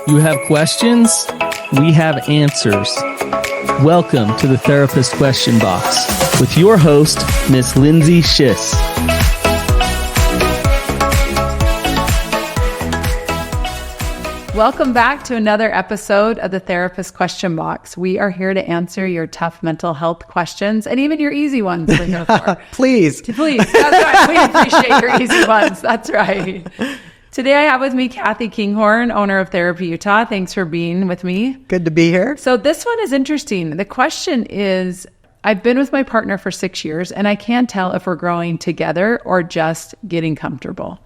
You have questions? We have answers. Welcome to the Therapist Question Box with your host, Miss Lindsay Schiss. Welcome back to another episode of the Therapist Question Box. We are here to answer your tough mental health questions and even your easy ones we're here for. Please. That's right. We appreciate your easy ones. That's right. Today I have with me Kathy Kinghorn, owner of Therapy Utah. Thanks for being with me. Good to be here. So this one is interesting. The question is, I've been with my partner for 6 years and I can't tell if we're growing together or just getting comfortable.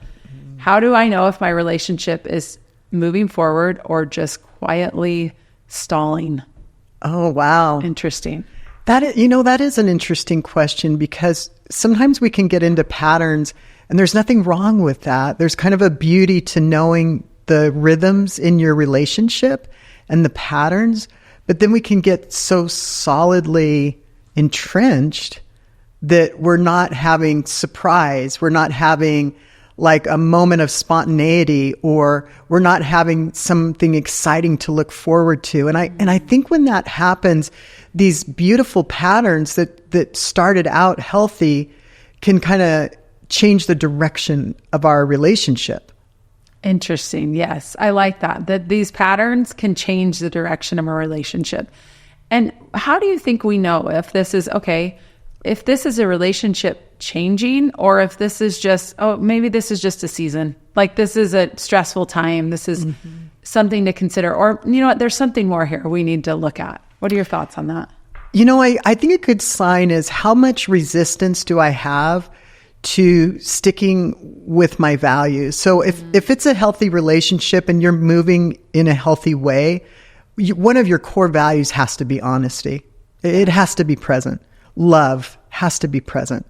How do I know if my relationship is moving forward or just quietly stalling? Oh, wow. Interesting. That is an interesting question because sometimes we can get into patterns and there's nothing wrong with that. There's kind of a beauty to knowing the rhythms in your relationship and the patterns, but then we can get so solidly entrenched that we're not having surprise. We're not having like a moment of spontaneity, or we're not having something exciting to look forward to. And I think when that happens, these beautiful patterns that started out healthy can kind of change the direction of our relationship. Interesting. Yes. I like that these patterns can change the direction of a relationship. And how do you think we know if this is okay, if this is a relationship changing, or if this is just, maybe this is just a season, like this is a stressful time, this is something to consider, or you know what, there's something more here we need to look at. What are your thoughts on that? I think a good sign is how much resistance do I have to sticking with my values. So if it's a healthy relationship and you're moving in a healthy way, one of your core values has to be honesty. It has to be present. Love has to be present.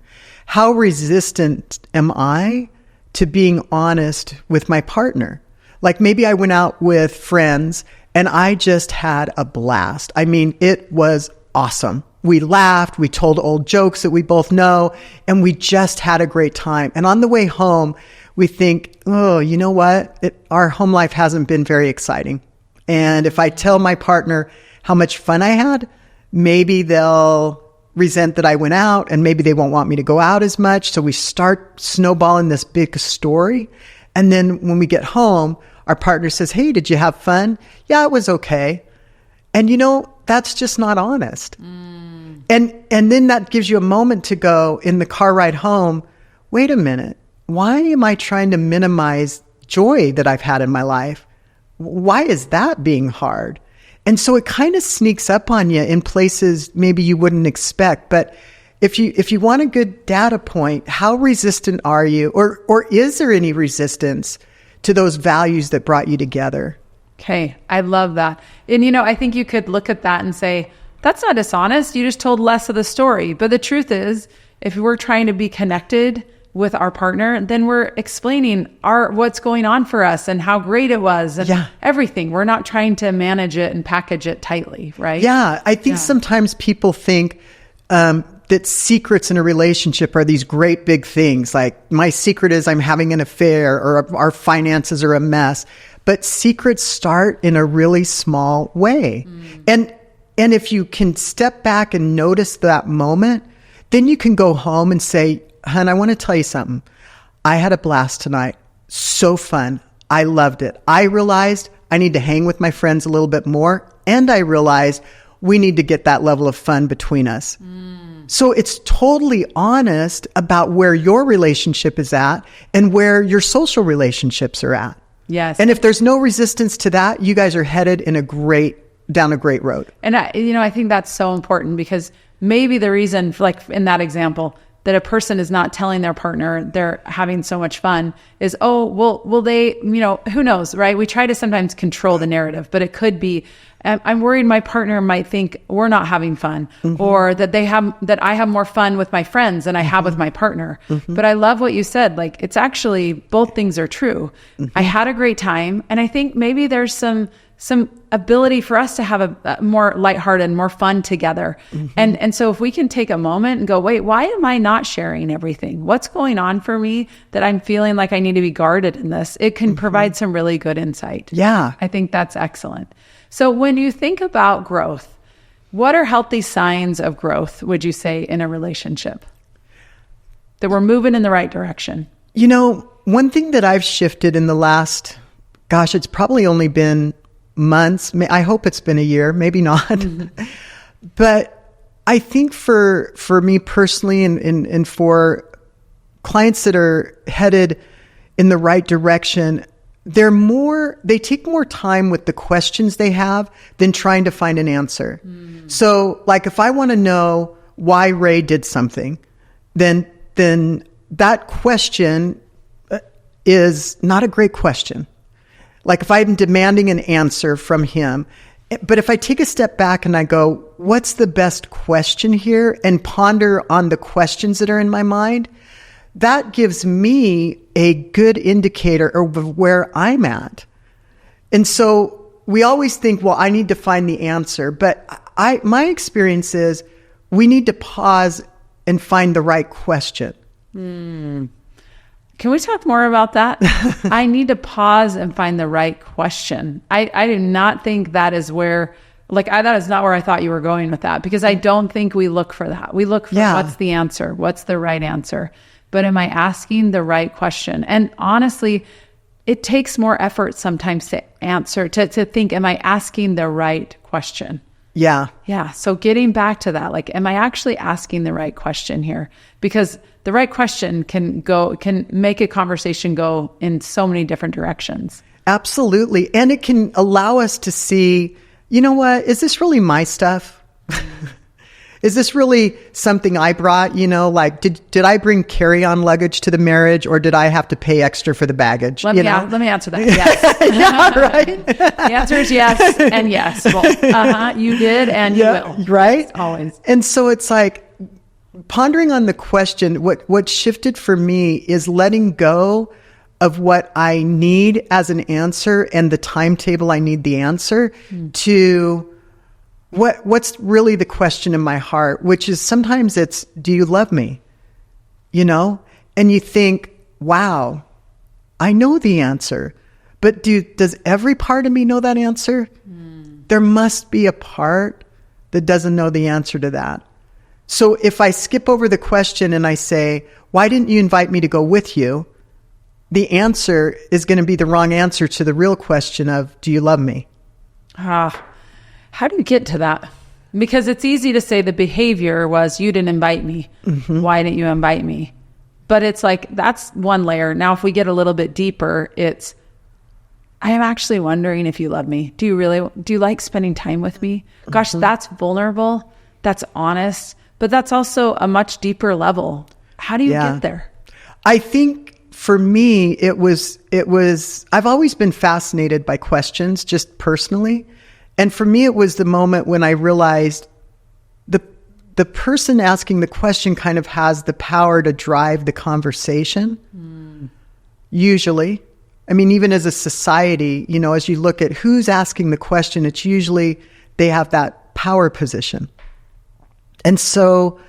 How resistant am I to being honest with my partner? Like maybe I went out with friends and I just had a blast. I mean, it was awesome. We laughed, we told old jokes that we both know, and we just had a great time. And on the way home, we think, oh, you know what? Our home life hasn't been very exciting. And if I tell my partner how much fun I had, maybe they'll resent that I went out, and maybe they won't want me to go out as much. So we start snowballing this big story. And then when we get home, our partner says, hey, did you have fun? Yeah, it was okay. And that's just not honest. And then that gives you a moment to go in the car ride home, wait a minute, why am I trying to minimize joy that I've had in my life? Why is that being hard? And so it kind of sneaks up on you in places maybe you wouldn't expect. But if you want a good data point, how resistant are you? Or is there any resistance to those values that brought you together? Okay, I love that. And I think you could look at that and say, that's not dishonest. You just told less of the story. But the truth is, if we're trying to be connected with our partner, then we're explaining what's going on for us and how great it was and everything. We're not trying to manage it and package it tightly, right? Yeah, I think sometimes people think that secrets in a relationship are these great big things. Like my secret is I'm having an affair, or our finances are a mess. But secrets start in a really small way. And if you can step back and notice that moment, then you can go home and say, hon, I want to tell you something. I had a blast tonight. So fun. I loved it. I realized I need to hang with my friends a little bit more. And I realized we need to get that level of fun between us. So it's totally honest about where your relationship is at and where your social relationships are at. Yes. And if there's no resistance to that, you guys are headed down a great road. And I think that's so important, because maybe the reason, like in that example, that a person is not telling their partner they're having so much fun is, will they, who knows, right? We try to sometimes control the narrative, but it could be, I'm worried my partner might think we're not having fun, or that I have more fun with my friends than I have with my partner. But I love what you said. Like, it's actually, both things are true. I had a great time. And I think maybe there's some some ability for us to have a more lighthearted, more fun together. And so if we can take a moment and go, wait, why am I not sharing everything? What's going on for me that I'm feeling like I need to be guarded in this? It can provide some really good insight. Yeah. I think that's excellent. So when you think about growth, what are healthy signs of growth, would you say, in a relationship? That we're moving in the right direction. One thing that I've shifted in the last, it's probably only been months. I hope it's been a year, maybe not. But I think for me personally and for clients that are headed in the right direction, they take more time with the questions they have than trying to find an answer. So like if I want to know why Ray did something, then that question is not a great question. Like if I'm demanding an answer from him, but if I take a step back and I go, what's the best question here, and ponder on the questions that are in my mind, that gives me a good indicator of where I'm at. And so we always think, well, I need to find the answer. But my experience is we need to pause and find the right question. Can we talk more about that? I need to pause and find the right question. I do not think that is where, that is not where I thought you were going with that, because I don't think we look for that. We look for what's the answer, what's the right answer. But am I asking the right question? And honestly, it takes more effort sometimes to answer, to think, am I asking the right question? Yeah. Yeah. So getting back to that, am I actually asking the right question here? Because the right question can make a conversation go in so many different directions. Absolutely. And it can allow us to see, is this really my stuff? Is this really something I brought? Did I bring carry-on luggage to the marriage, or did I have to pay extra for the baggage? Let me answer that. Yes. Yeah, right. The answer is yes and yes. Well, you did and you will. Right? Always. And so it's like pondering on the question, what shifted for me is letting go of what I need as an answer and the timetable I need the answer to what's really the question in my heart, which is sometimes it's, do you love me? And you think, wow, I know the answer, but does every part of me know that answer? There must be a part that doesn't know the answer to that. So if I skip over the question and I say, why didn't you invite me to go with you? The answer is going to be the wrong answer to the real question of, do you love me? How do you get to that? Because it's easy to say the behavior was, you didn't invite me. Why didn't you invite me? But it's that's one layer. Now, if we get a little bit deeper, it's, I am actually wondering if you love me. Do you like spending time with me? Gosh, that's vulnerable. That's honest. But that's also a much deeper level. How do you get there? I think for me, it was, I've always been fascinated by questions, just personally. And for me, it was the moment when I realized the person asking the question kind of has the power to drive the conversation. Usually. I mean, even as a society, as you look at who's asking the question, it's usually they have that power position. And so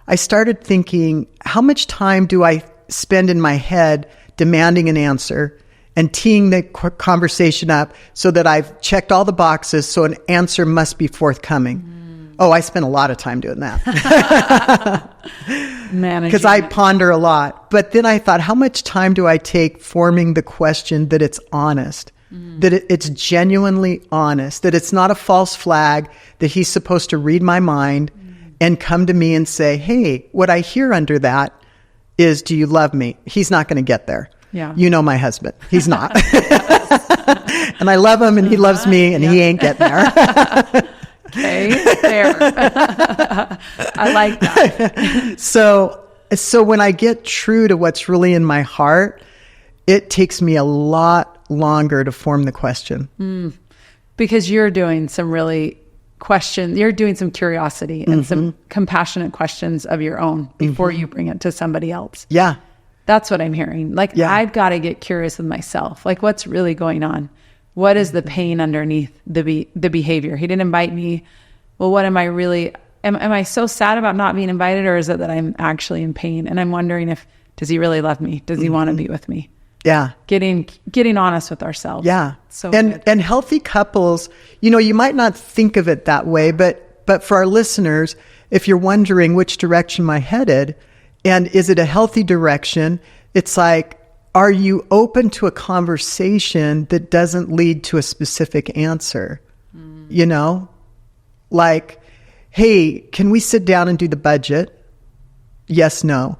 I started thinking, how much time do I spend in my head demanding an answer and teeing the conversation up so that I've checked all the boxes, so an answer must be forthcoming? Oh, I spent a lot of time doing that. Because I ponder a lot. But then I thought, how much time do I take forming the question that it's honest, that it's genuinely honest, that it's not a false flag, that he's supposed to read my mind and come to me and say, hey, what I hear under that is, do you love me? He's not going to get there. Yeah. You know my husband. He's not. And I love him and he loves me and he ain't getting there. Okay, fair. I like that. So when I get true to what's really in my heart, it takes me a lot longer to form the question. Because you're doing some really you're doing some curiosity and some compassionate questions of your own before you bring it to somebody else. Yeah. That's what I'm hearing. I've got to get curious with myself. What's really going on? what is the pain underneath the behavior? He didn't invite me. Well, what am I really, am I so sad about not being invited, or is it that I'm actually in pain? And I'm wondering does he really love me? Does he want to be with me? Yeah. Getting honest with ourselves. Yeah. So and healthy couples, you might not think of it that way, but for our listeners, if you're wondering which direction am I headed, and is it a healthy direction, it's like, are you open to a conversation that doesn't lead to a specific answer? Like, hey, can we sit down and do the budget? Yes, no.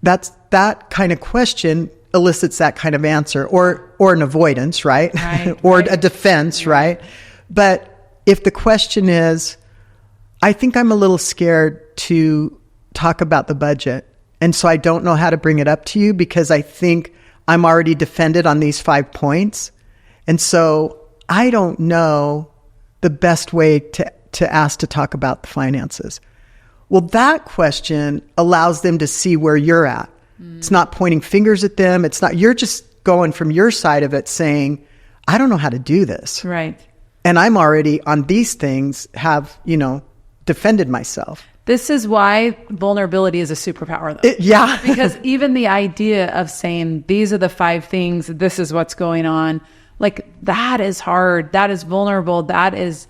That kind of question elicits that kind of answer, or an avoidance, right? Or a defense, right? But if the question is, I think I'm a little scared to talk about the budget, and so I don't know how to bring it up to you because I think I'm already defended on these 5 points, and so I don't know the best way to ask to talk about the finances. Well, that question allows them to see where you're at. It's not pointing fingers at them. It's not, you're just going from your side of it saying, I don't know how to do this. Right. And I'm already on these things have, defended myself. This is why vulnerability is a superpower, though. Yeah. Because even the idea of saying, these are the 5 things, this is what's going on, like that is hard. That is vulnerable. That is,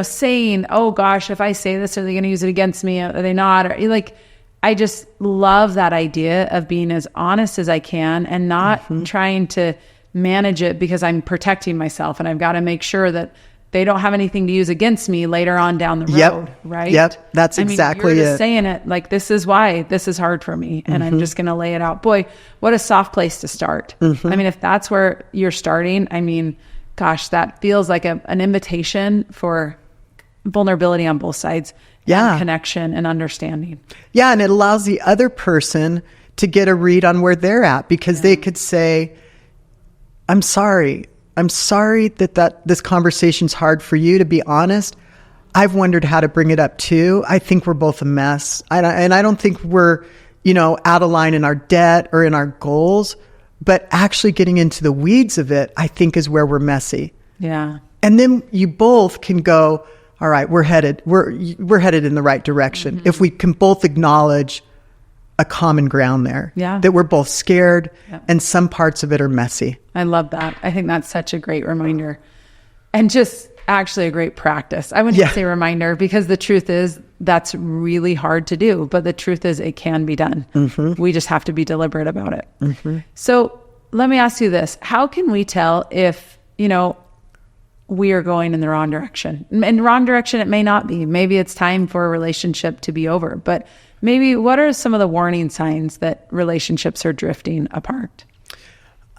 saying, oh gosh, if I say this, are they going to use it against me? Are they not? Or, like, I just love that idea of being as honest as I can and not trying to manage it because I'm protecting myself and I've got to make sure that they don't have anything to use against me later on down the road. Right. Yep. That's exactly you're it. just saying it like, this is why this is hard for me. And I'm just going to lay it out. Boy, what a soft place to start. I mean, if that's where you're starting, gosh, that feels like an invitation for vulnerability on both sides. Yeah. And connection and understanding. Yeah. And it allows the other person to get a read on where they're at, because they could say, I'm sorry that this conversation's hard for you, to be honest. I've wondered how to bring it up too. I think we're both a mess. And I don't think we're, out of line in our debt or in our goals, but actually getting into the weeds of it, I think is where we're messy. Yeah. And then you both can go, all right, we're headed in the right direction. If we can both acknowledge a common ground there, that we're both scared and some parts of it are messy. I love that. I think that's such a great reminder, and just actually a great practice. I wouldn't say reminder, because the truth is that's really hard to do, but the truth is it can be done. We just have to be deliberate about it. So let me ask you this. How can we tell if, we are going in the wrong direction? In wrong direction, it may not be. Maybe it's time for a relationship to be over. But maybe what are some of the warning signs that relationships are drifting apart?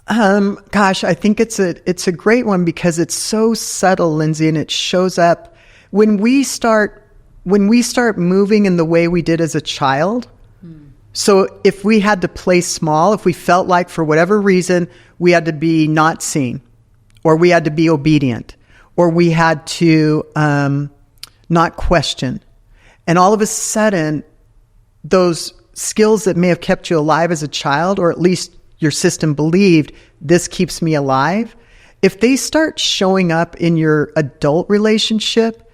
Gosh, I think it's a great one because it's so subtle, Lindsay, and it shows up when we start moving in the way we did as a child. So if we had to play small, if we felt like for whatever reason we had to be not seen, or we had to be obedient, or we had to not question. And all of a sudden, those skills that may have kept you alive as a child, or at least your system believed this keeps me alive, if they start showing up in your adult relationship,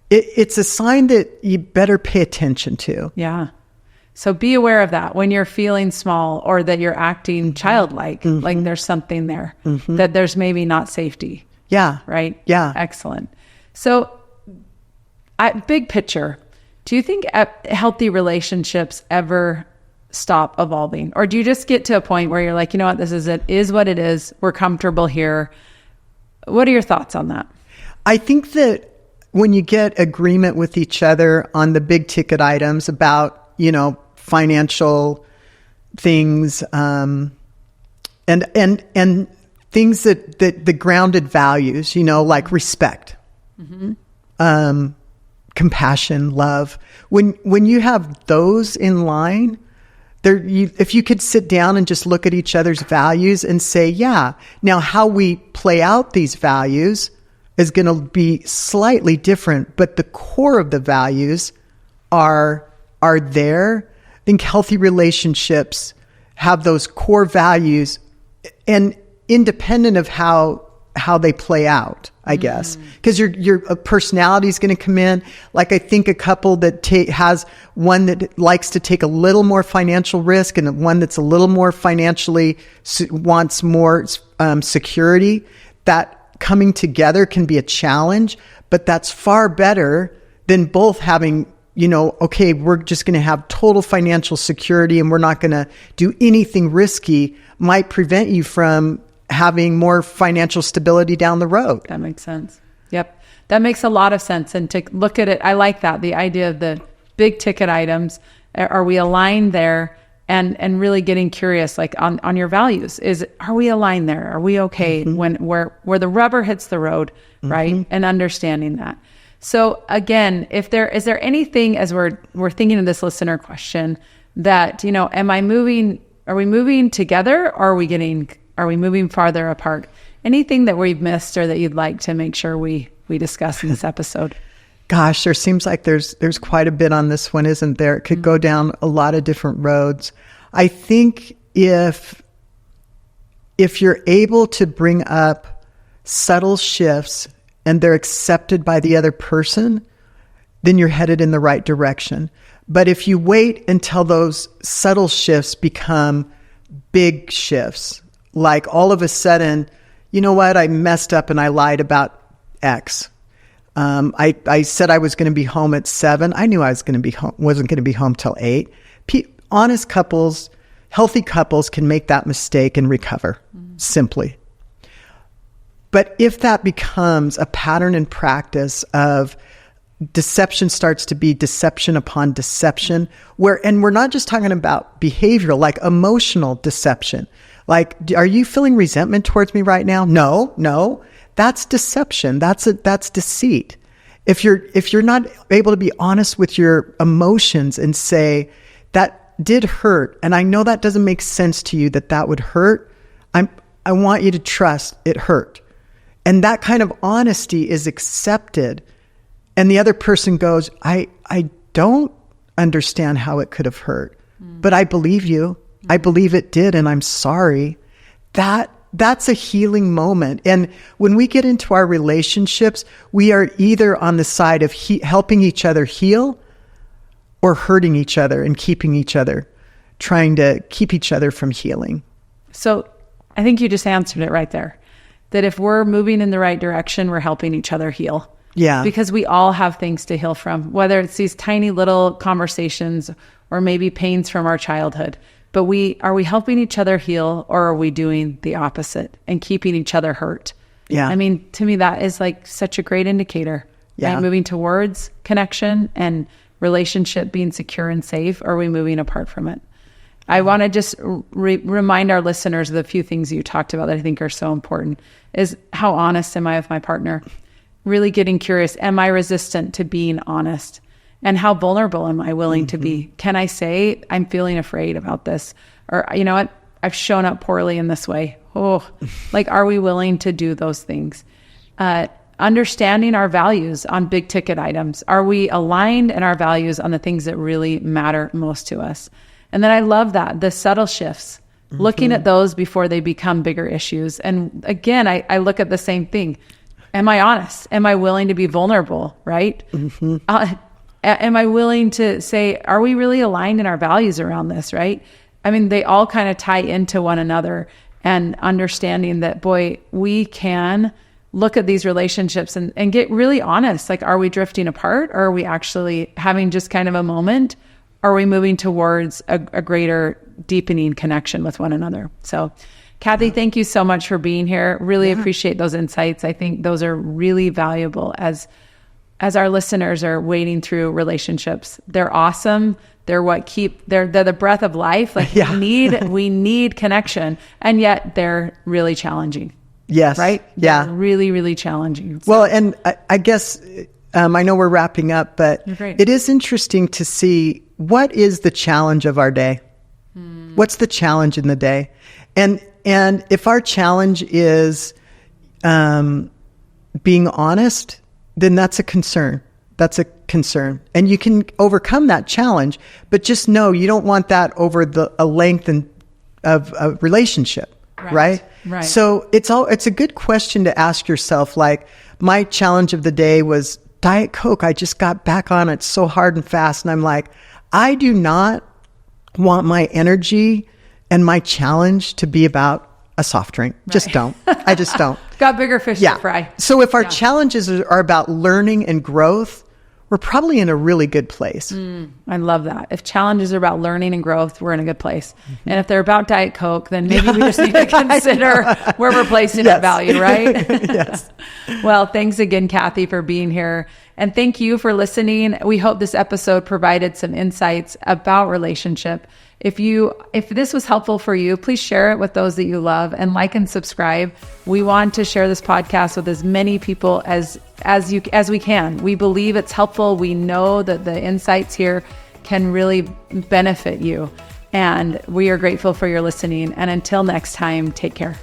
it's a sign that you better pay attention to. Yeah. So be aware of that when you're feeling small, or that you're acting childlike, like there's something there, that there's maybe not safety. Yeah. Right? Yeah. Excellent. So big picture, do you think healthy relationships ever stop evolving? Or do you just get to a point where you're like, you know what, this is what it is. We're comfortable here. What are your thoughts on that? I think that when you get agreement with each other on the big ticket items about, financial things, and things that the grounded values, like respect, compassion, love. When you have those in line, if you could sit down and just look at each other's values and say, yeah, now how we play out these values is going to be slightly different, but the core of the values are there. I think healthy relationships have those core values, and independent of how how they play out, I guess, because your personality is going to come in. Like I think a couple that has one that likes to take a little more financial risk and one that's a little more financially wants more security, that coming together can be a challenge, but that's far better than both having, okay, we're just going to have total financial security and we're not going to do anything risky, might prevent you from having more financial stability down the road. That makes sense. Yep. That makes a lot of sense. And to look at it, I like that. The idea of the big ticket items, are we aligned there? And really getting curious, like on your values, are we aligned there? Are we okay when where the rubber hits the road, right? And understanding that. So again, is there anything, as we're thinking of this listener question, that, are we moving together, or are we moving farther apart? Anything that we've missed or that you'd like to make sure we discuss in this episode? Gosh, there seems like there's quite a bit on this one, isn't there? It could go down a lot of different roads. I think if you're able to bring up subtle shifts and they're accepted by the other person, then you're headed in the right direction. But if you wait until those subtle shifts become big shifts, like all of a sudden, you know what, I messed up and I lied about X. I said I was going to be home at 7. I knew I wasn't going to be home till 8. Honest couples, healthy couples can make that mistake and recover simply. But if that becomes a pattern and practice of deception, starts to be deception upon deception, and we're not just talking about behavioral, like emotional deception. Like, are you feeling resentment towards me right now? No. That's deception. That's deceit. If you're not able to be honest with your emotions and say, that did hurt, and I know that doesn't make sense to you that would hurt, I want you to trust it hurt. And that kind of honesty is accepted. And the other person goes, I don't understand how it could have hurt, but I believe you. I believe it did, and I'm sorry. That's a healing moment. And when we get into our relationships, we are either on the side of helping each other heal or hurting each other and trying to keep each other from healing. So I think you just answered it right there. That if we're moving in the right direction, we're helping each other heal. Yeah. Because we all have things to heal from, whether it's these tiny little conversations or maybe pains from our childhood. But are we helping each other heal, or are we doing the opposite and keeping each other hurt? Yeah. I mean, to me, that is like such a great indicator. Yeah. Right? Moving towards connection and relationship being secure and safe, or are we moving apart from it? I want to just remind our listeners of the few things you talked about that I think are so important, is how honest am I with my partner? Really getting curious. Am I resistant to being honest? And how vulnerable am I willing to be? Can I say, I'm feeling afraid about this? Or, you know what? I've shown up poorly in this way. Are we willing to do those things? Understanding our values on big ticket items. Are we aligned in our values on the things that really matter most to us? And then I love that, the subtle shifts, looking at those before they become bigger issues. And again, I look at the same thing. Am I honest? Am I willing to be vulnerable, right? Am I willing to say, are we really aligned in our values around this, right? I mean, they all kind of tie into one another, and understanding that, boy, we can look at these relationships and get really honest. Like, are we drifting apart, or are we actually having just kind of a moment? Are we moving towards a greater deepening connection with one another? So, Kathy, thank you so much for being here. Really appreciate those insights. I think those are really valuable as our listeners are wading through relationships. They're awesome. They're they're the breath of life. Like we need connection, and yet they're really challenging. Yes. Right? Yeah. They're really, really challenging. So, well, and I guess, I know we're wrapping up, but it is interesting to see, what is the challenge of our day? What's the challenge in the day? And if our challenge is being honest, then that's a concern. And you can overcome that challenge, but just know you don't want that over a length of a relationship, right? Right. So it's a good question to ask yourself. Like, my challenge of the day was Diet Coke. I just got back on it so hard and fast. And I'm like, I do not want my energy and my challenge to be about a soft drink. Right. Just don't. I just don't. Got bigger fish to fry. So if our challenges are about learning and growth, we're probably in a really good place. I love that. If challenges are about learning and growth, we're in a good place. And if they're about Diet Coke, then maybe we just need to consider where we're placing our value, right? Yes. Well, thanks again, Kathy, for being here. And thank you for listening. We hope this episode provided some insights about relationship. If this was helpful for you, please share it with those that you love, and like and subscribe. We want to share this podcast with as many people as we can. We believe it's helpful. We know that the insights here can really benefit you. And we are grateful for your listening. And until next time, take care.